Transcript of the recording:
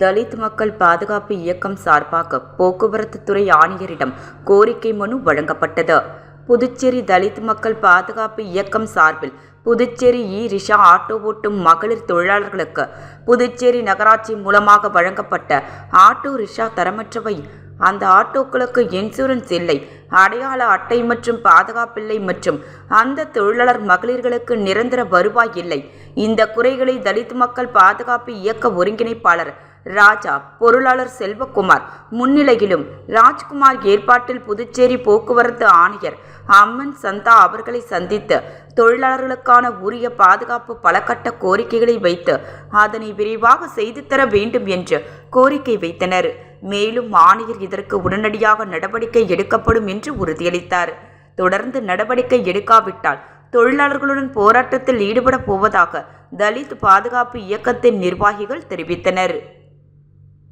தலித் மக்கள் பாதுகாப்பு இயக்கம் சார்பாக போக்குவரத்து துறை ஆணையரிடம் கோரிக்கை மனு வழங்கப்பட்டது. புதுச்சேரி தலித் மக்கள் பாதுகாப்பு இயக்கம் சார்பில் புதுச்சேரி ரிக்ஷா ஆட்டோ ஓட்டும் மகளிர் தொழிலாளர்களுக்கு புதுச்சேரி நகராட்சி மூலமாக வழங்கப்பட்ட ஆட்டோ ரிக்ஷா தரமற்றவை, அந்த ஆட்டோக்களுக்கு இன்சூரன்ஸ் இல்லை, அடையாள அட்டை மற்றும் பாதுகாப்பில்லை மற்றும் அந்த தொழிலாளர் மகளிர்களுக்கு நிரந்தர வருவாய் இல்லை. இந்த குறைகளை தலித் மக்கள் பாதுகாப்பு இயக்க ஒருங்கிணைப்பாளர் ராஜா, பொருளாளர் செல்வகுமார் முன்னிலையிலும் ராஜ்குமார் ஏற்பாட்டில் புதுச்சேரி போக்குவரத்து ஆணையர் அம்மன் சந்தா அவர்களை சந்தித்து தொழிலாளர்களுக்கான உரிய பாதுகாப்பு பலகட்ட கோரிக்கைகளை வைத்து அதனை விரைவாக செய்து தர வேண்டும் என்று கோரிக்கை வைத்தனர். மேலும் ஆணையர் இதற்கு உடனடியாக நடவடிக்கை எடுக்கப்படும் என்று உறுதியளித்தார். தொடர்ந்து நடவடிக்கை எடுக்காவிட்டால் தொழிலாளர்களுடன் போராட்டத்தில் ஈடுபட போவதாக தலித் பாதுகாப்பு இயக்கத்தின் நிர்வாகிகள் தெரிவித்தனர்.